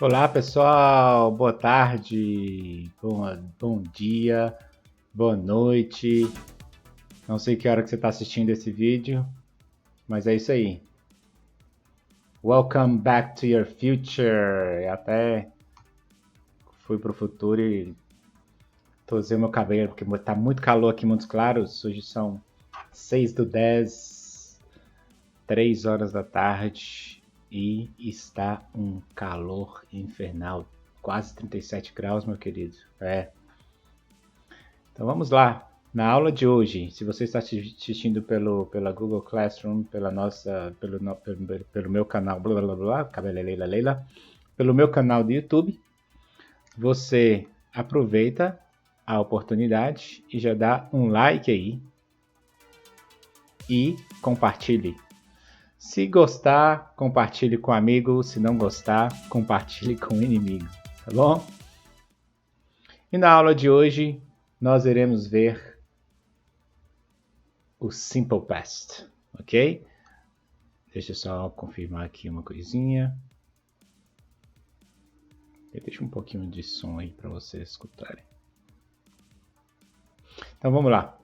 Olá pessoal, boa tarde, bom dia, boa noite. Não sei que hora que você está assistindo esse vídeo, mas é isso aí. Welcome back to your future. Até fui pro futuro e tosei meu cabelo porque tá muito calor aqui em Montes Claros. Hoje são 6/10, 3 horas da tarde e está um calor infernal. Quase 37 graus, meu querido. Então vamos lá. Na aula de hoje, se você está assistindo pela Google Classroom, pelo meu canal, blá blá blá, cabeleleila leila, pelo meu canal do YouTube, você aproveita a oportunidade e já dá um like aí e compartilhe. Se gostar, compartilhe com amigo. Se não gostar, compartilhe com inimigo. Tá bom? E na aula de hoje, nós iremos ver o Simple Past, ok? Deixa eu só confirmar aqui uma coisinha. Deixa um pouquinho de som aí para vocês escutarem. Então vamos lá.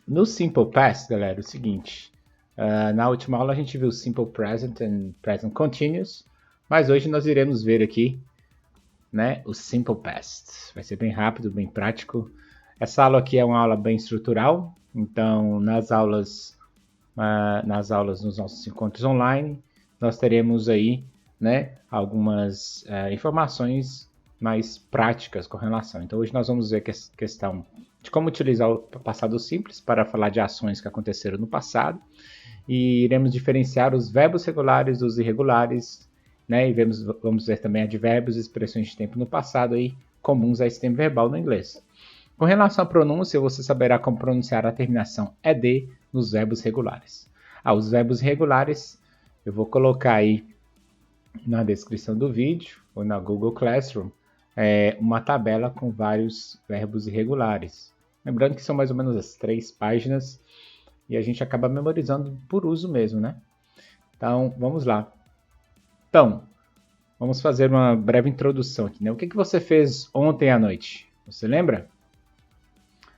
No Simple Past, galera, é o seguinte. Na última aula a gente viu Simple Present e Present Continuous, mas hoje nós iremos ver aqui, né, o Simple Past. Vai ser bem rápido, bem prático. Essa aula aqui é uma aula bem estrutural, então nas aulas nos nossos encontros online, nós teremos aí, né, algumas informações mais práticas com relação. Então hoje nós vamos ver a questão de como utilizar o passado simples para falar de ações que aconteceram no passado e iremos diferenciar os verbos regulares dos irregulares, né, e vamos ver também advérbios e expressões de tempo no passado aí, comuns a esse tempo verbal no inglês. Com relação à pronúncia, você saberá como pronunciar a terminação ED nos verbos regulares. Os verbos regulares eu vou colocar aí na descrição do vídeo ou na Google Classroom uma tabela com vários verbos irregulares. Lembrando que são mais ou menos as 3 páginas e a gente acaba memorizando por uso mesmo, né? Então, vamos lá. Então, vamos fazer uma breve introdução aqui, né? O que você fez ontem à noite? Você lembra?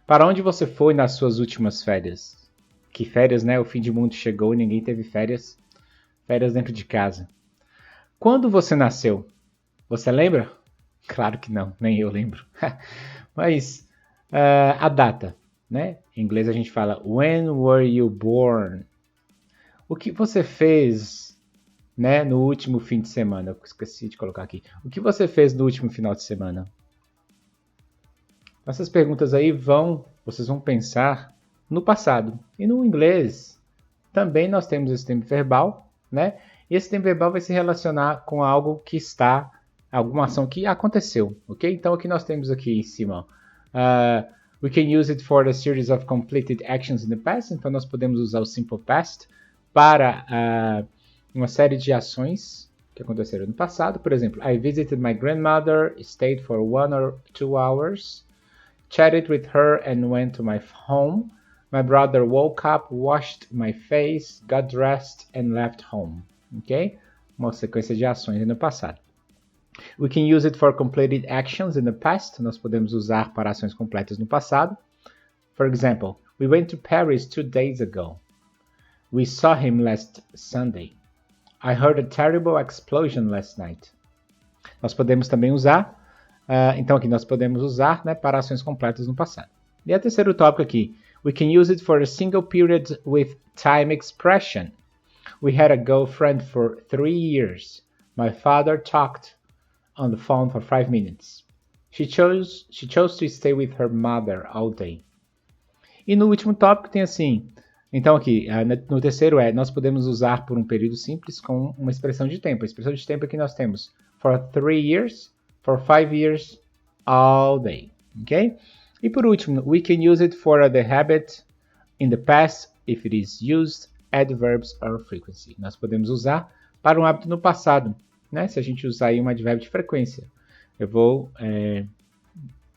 Para onde você foi nas suas últimas férias? Que férias, né? O fim do mundo chegou e ninguém teve férias. Férias dentro de casa. Quando você nasceu? Você lembra? Claro que não, nem eu lembro. Mas a data, né? Em inglês a gente fala When were you born? O que você fez, né, no último fim de semana? Eu esqueci de colocar aqui. O que você fez no último final de semana? Essas perguntas aí vocês vão pensar no passado. E no inglês também nós temos esse tempo verbal, né? E esse tempo verbal vai se relacionar com algo que está, alguma ação que aconteceu, ok? Então aqui nós temos aqui em cima, we can use it for a series of completed actions in the past. Então nós podemos usar o simple past para uma série de ações que aconteceram no passado. Por exemplo, I visited my grandmother, stayed for 1 or 2 hours, chatted with her and went to my home. My brother woke up, washed my face, got dressed and left home. Ok? Uma sequência de ações no passado. We can use it for completed actions in the past. Nós podemos usar para ações completas no passado. For example, we went to Paris 2 days ago. We saw him last Sunday. I heard a terrible explosion last night. Nós podemos também usar, então aqui nós podemos usar, né, para ações completas no passado. E a terceiro tópico aqui, we can use it for a single period with time expression. We had a girlfriend for 3 years. My father talked on the phone for 5 minutes. She chose to stay with her mother all day. E no último tópico tem assim, então aqui, no terceiro nós podemos usar por um período simples com uma expressão de tempo. A expressão de tempo aqui nós temos for 3 years, for 5 years, all day, ok? E por último, we can use it for the habit in the past if it is used, adverbs or frequency. Nós podemos usar para um hábito no passado, né? Se a gente usar aí um advérbio de frequência. Eu vou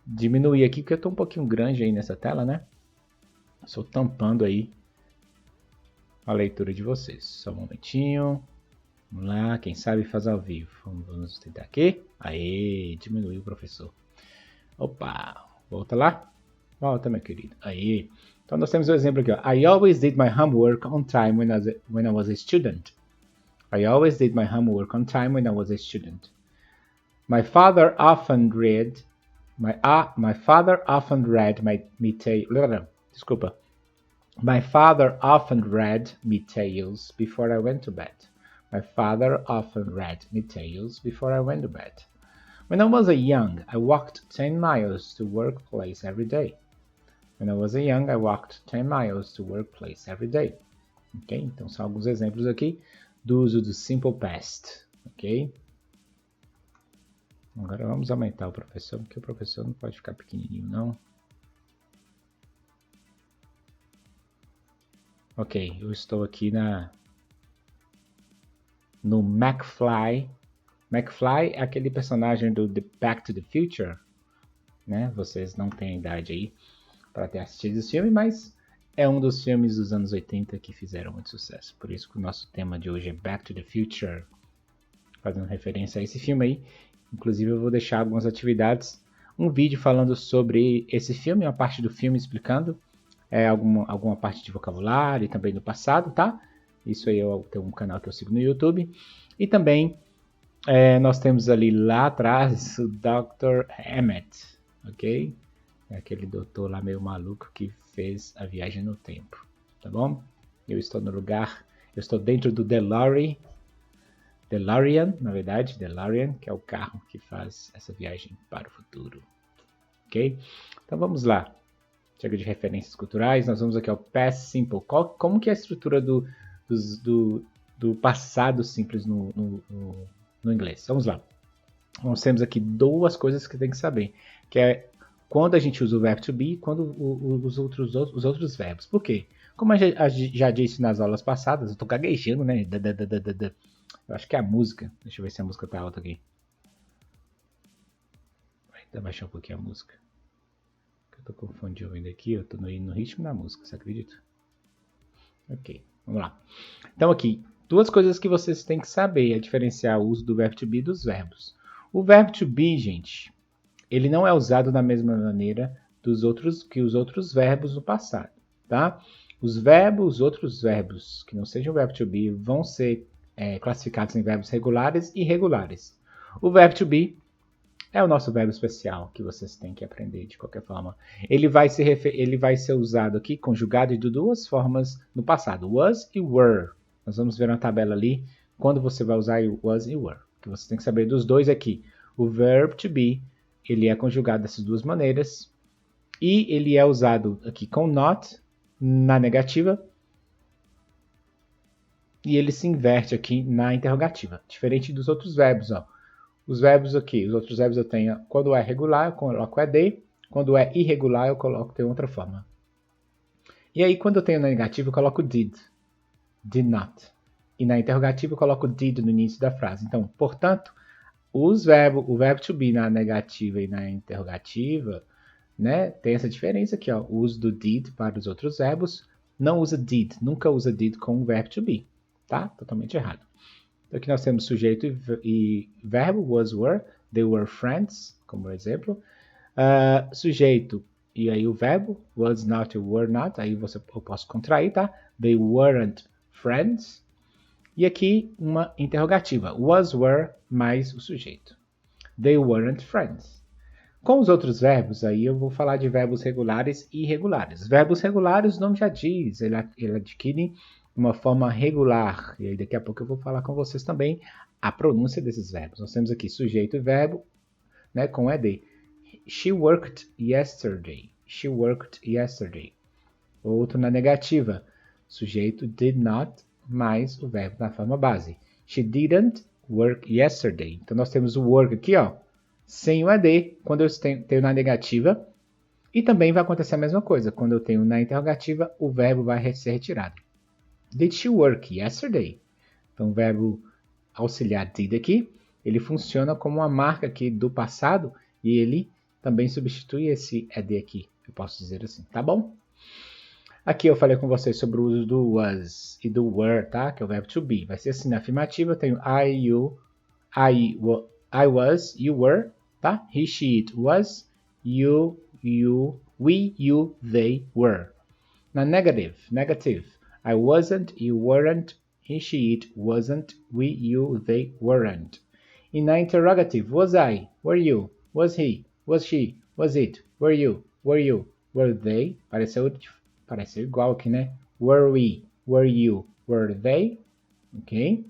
diminuir aqui porque eu estou um pouquinho grande aí nessa tela, né? Estou tampando aí a leitura de vocês. Só um momentinho. Vamos lá, quem sabe faz ao vivo. Vamos tentar aqui. Aí, diminuiu o professor. Opa, volta lá. Volta, meu querido. Aí. Então nós temos o exemplo aqui. Ó. I always did my homework on time when I was a student. I always did my homework on time when I was a student. My father often read my father often read me tales. Desculpa. My father often read me tales before I went to bed. My father often read me tales before I went to bed. When I was young, I walked 10 miles to workplace every day. When I was young, I walked 10 miles to workplace every day. Ok? Então são alguns exemplos aqui do uso do simple past. Ok? Agora vamos aumentar o professor, porque o professor não pode ficar pequenininho, não. Ok, eu estou aqui no McFly. McFly é aquele personagem do The Back to the Future, né? Vocês não têm idade aí para ter assistido esse filme, mas é um dos filmes dos anos 80 que fizeram muito sucesso. Por isso que o nosso tema de hoje é Back to the Future, fazendo referência a esse filme aí. Inclusive eu vou deixar algumas atividades, um vídeo falando sobre esse filme, uma parte do filme explicando alguma parte de vocabulário e também do passado, tá? Isso aí eu tenho um canal que eu sigo no YouTube. E também nós temos ali lá atrás o Dr. Emmett, ok? É aquele doutor lá meio maluco que fez a viagem no tempo, tá bom? Eu estou no lugar, eu estou dentro do DeLorean, na verdade, DeLorean, que é o carro que faz essa viagem para o futuro, ok? Então vamos lá. Chega de referências culturais, nós vamos aqui ao Past Simple. Como que é a estrutura do passado simples no inglês? Vamos lá. Nós temos aqui duas coisas que tem que saber, que é quando a gente usa o verbo to be e quando os outros verbos. Por quê? Como a gente já disse nas aulas passadas, eu estou gaguejando, né? Eu acho que é a música. Deixa eu ver se a música tá alta aqui. Vou ainda baixar um pouquinho a música. Eu tô com fone de ouvido aqui, eu tô no ritmo da música, você acredita? Ok, vamos lá. Então aqui, duas coisas que vocês têm que saber é diferenciar o uso do verbo to be dos verbos. O verbo to be, gente, ele não é usado da mesma maneira que os outros verbos no passado, tá? Os outros verbos que não sejam o verbo to be, vão ser classificados em verbos regulares e irregulares. O verbo to be é o nosso verbo especial que vocês têm que aprender de qualquer forma. Ele vai ser usado aqui, conjugado de duas formas no passado, was e were. Nós vamos ver na tabela ali quando você vai usar was e were. O que você tem que saber dos dois aqui. O verb to be, ele é conjugado dessas duas maneiras e ele é usado aqui com not na negativa e ele se inverte aqui na interrogativa, diferente dos outros verbos, ó. Os verbos aqui, os outros verbos eu tenho, quando é regular eu coloco ed, quando é irregular eu coloco de outra forma. E aí quando eu tenho na negativa eu coloco did not. E na interrogativa eu coloco did no início da frase. Então, portanto, o verbo to be na negativa e na interrogativa, né, tem essa diferença aqui, ó, o uso do did para os outros verbos, não usa did, nunca usa did com o verbo to be, tá? Totalmente errado. Então aqui nós temos sujeito e verbo, was, were, they were friends, como exemplo. Sujeito e aí o verbo, was not, were not, aí eu posso contrair, tá? They weren't friends. E aqui uma interrogativa, was, were, mais o sujeito. They weren't friends. Com os outros verbos, aí eu vou falar de verbos regulares e irregulares. Verbos regulares, o nome já diz, ele adquire uma forma regular. E aí daqui a pouco eu vou falar com vocês também a pronúncia desses verbos. Nós temos aqui sujeito e verbo, né, com ed. She worked yesterday. She worked yesterday. Outro na negativa. Sujeito did not, mais o verbo na forma base. She didn't work yesterday. Então nós temos o work aqui, ó, sem o ed, quando eu tenho na negativa. E também vai acontecer a mesma coisa. Quando eu tenho na interrogativa, o verbo vai ser retirado. Did she work yesterday? Então, o verbo auxiliar did aqui, ele funciona como uma marca aqui do passado e ele também substitui esse ed aqui, eu posso dizer assim, tá bom? Aqui eu falei com vocês sobre o uso do was e do were, tá? Que é o verbo to be. Vai ser assim, na afirmativa eu tenho I, you, I was, you were, tá? He, she, it was, you, we, you, they were. Na negative, I wasn't, you weren't, he, she, it wasn't, we, you, they weren't. E na interrogative, was I, were you, was he, was she, was it, were you, were they? Pareceu igual aqui, né? Were we, were you, were they? Ok?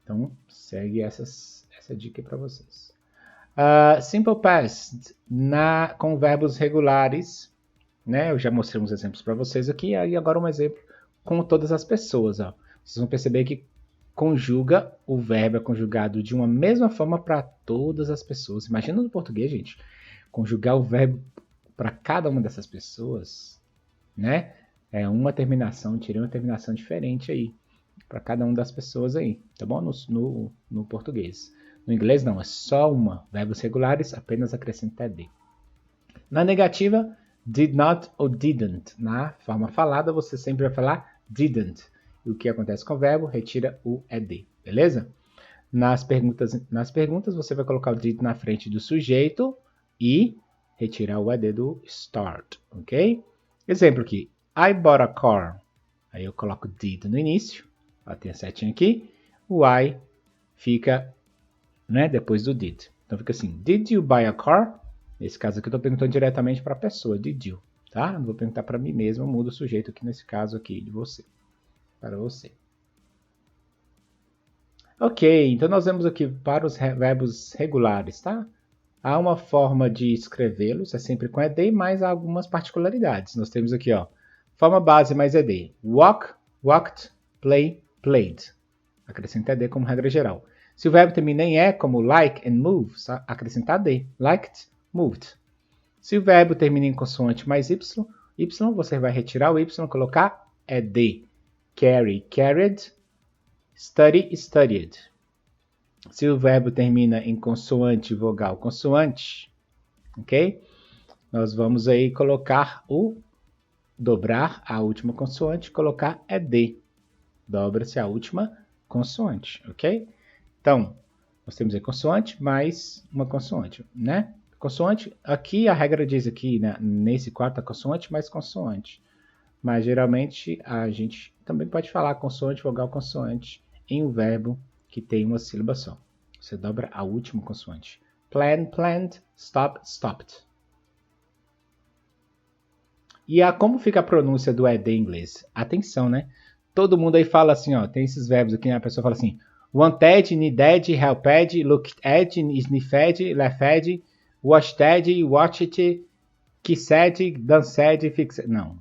Então, segue essa dica para vocês. Simple past, com verbos regulares, né? Eu já mostrei uns exemplos para vocês aqui, aí agora um exemplo com todas as pessoas. Ó. Vocês vão perceber que o verbo é conjugado de uma mesma forma para todas as pessoas. Imagina no português, gente, conjugar o verbo para cada uma dessas pessoas, né? É uma terminação, tirei uma terminação diferente aí para cada uma das pessoas aí, tá bom? No português. No inglês não, é só uma. Verbos regulares, apenas acrescenta ed. Na negativa, did not ou didn't. Na forma falada, você sempre vai falar didn't. E o que acontece com o verbo? Retira o ed, beleza? Nas perguntas, você vai colocar o did na frente do sujeito e retirar o ed do start, ok? Exemplo aqui. I bought a car. Aí eu coloco did no início. Tem a setinha aqui. O I fica, né, depois do did. Então fica assim. Did you buy a car? Nesse caso aqui eu estou perguntando diretamente para a pessoa. Did you? Tá? Não vou perguntar para mim mesmo. Eu mudo o sujeito aqui nesse caso aqui de você. Para você. Ok. Então nós vemos aqui para os verbos regulares, tá? Há uma forma de escrevê-los. É sempre com ed, mas há algumas particularidades. Nós temos aqui, ó. Forma base mais ed. Walk, walked, play, played. Acrescenta ed como regra geral. Se o verbo termina em e, como like and move, acrescenta ed. Liked, moved. Se o verbo termina em consoante mais y, você vai retirar o y e colocar ed. Carry, carried. Study, studied. Se o verbo termina em consoante vogal, consoante, ok? Nós vamos aí dobrar a última consoante e colocar ed. Dobra-se a última consoante, ok? Então, nós temos aí consoante mais uma consoante, né? Consoante, aqui a regra diz aqui, né, nesse quadro, consoante mais consoante. Mas geralmente a gente também pode falar consoante, vogal, consoante em um verbo que tem uma sílaba só. Você dobra a última consoante. Plan, planned, stop, stopped. E como fica a pronúncia do ed em inglês? Atenção, né? Todo mundo aí fala assim, ó, tem esses verbos aqui, né? A pessoa fala assim, wanted, needed, helped, looked, sniffed, left, watched, watched, kissed, danced, fixed. Não,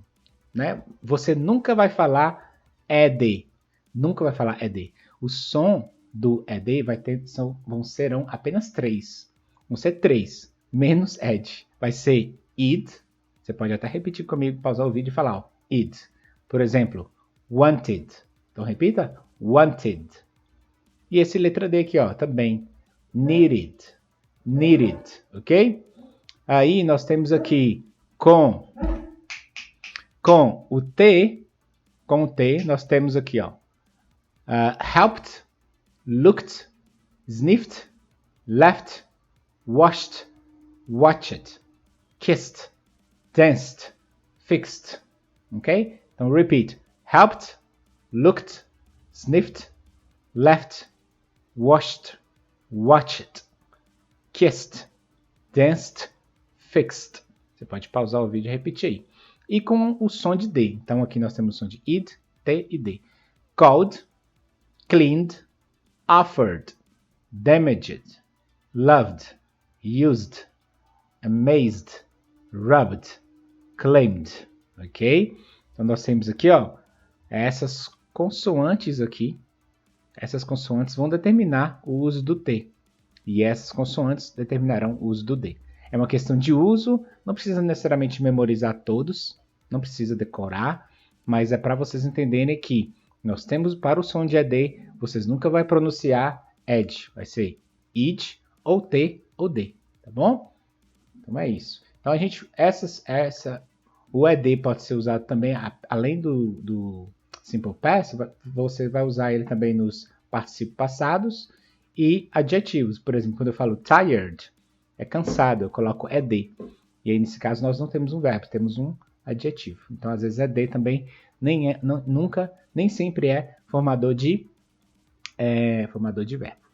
né? Você nunca vai falar ed. Nunca vai falar ed. O som do ed serão apenas 3. Vão ser 3, menos ed. Vai ser id. Você pode até repetir comigo, pausar o vídeo e falar, ó, id. Por exemplo, wanted. Então repita, wanted. E esse letra D aqui, ó, também, needed, needed, ok? Aí nós temos aqui com o T, nós temos aqui, ó, helped, looked, sniffed, left, washed, watched, kissed, danced, fixed, ok? Então, repeat. Helped, looked, sniffed, left, washed, watched, kissed, danced, fixed. Você pode pausar o vídeo e repetir aí. E com o som de D. Então, aqui nós temos o som de id, T e D. Called, cleaned, offered, damaged, loved, used, amazed, rubbed, claimed, ok? Então nós temos aqui, ó, essas consoantes aqui. Essas consoantes vão determinar o uso do T. E essas consoantes determinarão o uso do D. É uma questão de uso, não precisa necessariamente memorizar todos, não precisa decorar, mas é para vocês entenderem que nós temos para o som de ed, vocês nunca vão pronunciar ed, vai ser id, ou T, ou D, tá bom? Então é isso. Então O ED pode ser usado também, além do Simple Past, você vai usar ele também nos particípios passados e adjetivos. Por exemplo, quando eu falo tired, é cansado, eu coloco ED. E aí, nesse caso, nós não temos um verbo, temos um adjetivo. Então, às vezes, ED também nem sempre é formador de verbo.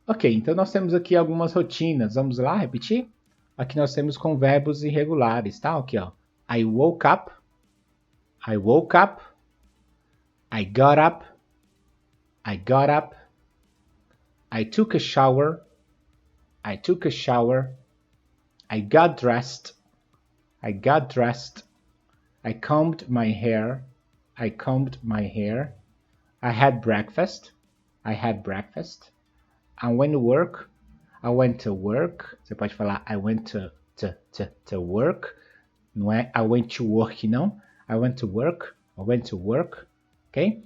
Ok, então nós temos aqui algumas rotinas. Vamos lá repetir? Aqui nós temos com verbos irregulares, tá? Aqui, ó. I woke up. I woke up. I got up. I got up. I took a shower. I took a shower. I got dressed. I got dressed. I combed my hair. I combed my hair. I had breakfast. I had breakfast. I went to work. I went to work. Você pode falar I went to work. Não é I went to work, não. I went to work. I went to work. Okay?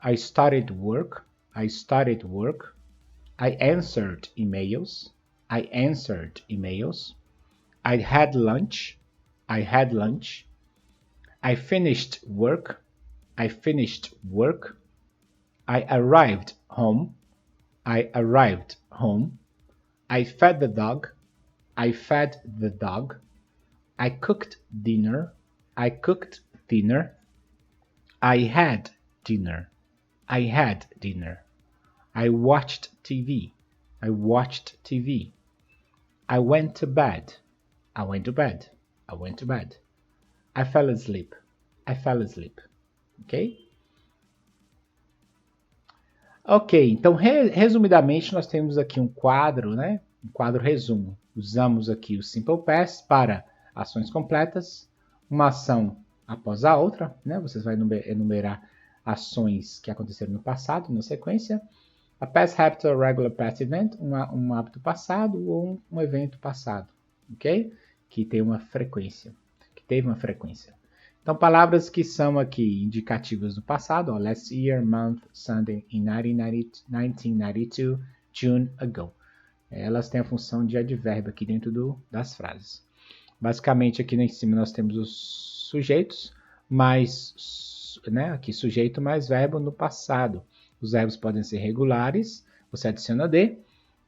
I started work. I started work. I answered emails. I answered emails. I had lunch. I had lunch. I finished work. I finished work. I arrived home. I arrived home. I fed the dog. I fed the dog. I cooked dinner. I cooked dinner. I had dinner. I had dinner. I watched TV. I watched TV. I went to bed. I went to bed. I went to bed. I fell asleep. I fell asleep. Ok? Ok, então resumidamente nós temos aqui um quadro, né? Um quadro resumo. Usamos aqui o Simple Past para ações completas, uma ação após a outra, né? Você vai enumerar ações que aconteceram no passado, na sequência. A past habit or regular past event, um hábito passado ou um evento passado, ok? Que tem uma frequência, que teve uma frequência. Então, palavras que são aqui indicativas do passado, ó, last year, month, Sunday, in 1992, June ago. Elas têm a função de advérbio aqui dentro das frases. Basicamente, aqui em cima nós temos os sujeitos, aqui sujeito mais verbo no passado. Os verbos podem ser regulares, você adiciona D,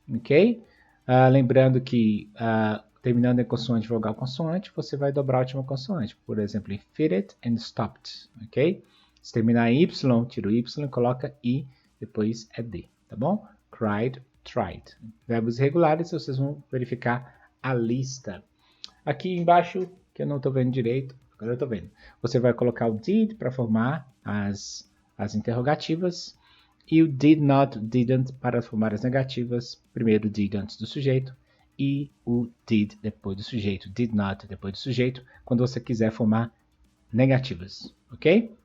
ok? Lembrando que terminando em consoante, vogal, consoante, você vai dobrar a última consoante. Por exemplo, fitted and stopped, ok? Se terminar em Y, tira o Y, coloca I, depois é D, tá bom? Cried, tried. Verbos irregulares, vocês vão verificar a lista. Aqui embaixo, que eu não estou vendo direito, agora eu estou vendo. Você vai colocar o did para formar as interrogativas e o did not, didn't para formar as negativas. Primeiro o did antes do sujeito e o did depois do sujeito. Did not depois do sujeito, quando você quiser formar negativas, ok?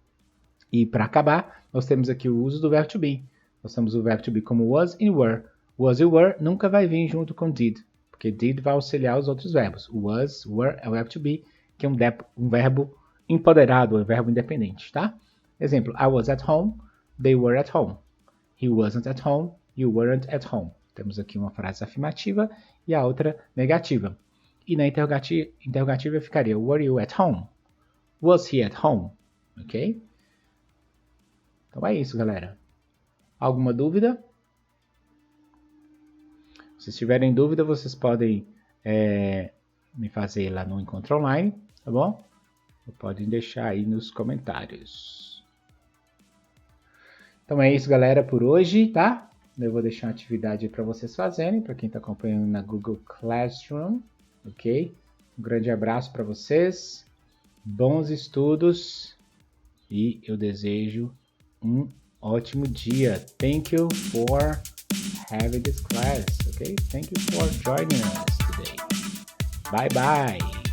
E para acabar, nós temos aqui o uso do verbo to be. Nós temos o verbo to be como was e were. Was e were nunca vai vir junto com did, porque did vai auxiliar os outros verbos. Was, were é o verbo to be, que é um verbo empoderado, um verbo independente, tá? Exemplo, I was at home, they were at home. He wasn't at home, you weren't at home. Temos aqui uma frase afirmativa e a outra negativa. E na interrogativa ficaria, were you at home? Was he at home? Ok? Então é isso, galera. Alguma dúvida? Se tiverem dúvida, vocês podem me fazer lá no Encontro Online, tá bom? Ou podem deixar aí nos comentários. Então é isso, galera, por hoje, tá? Eu vou deixar uma atividade para vocês fazerem, para quem está acompanhando na Google Classroom, ok? Um grande abraço para vocês, bons estudos e eu desejo um ótimo dia. Thank you for having this class, okay? Thank you for joining us today. Bye bye.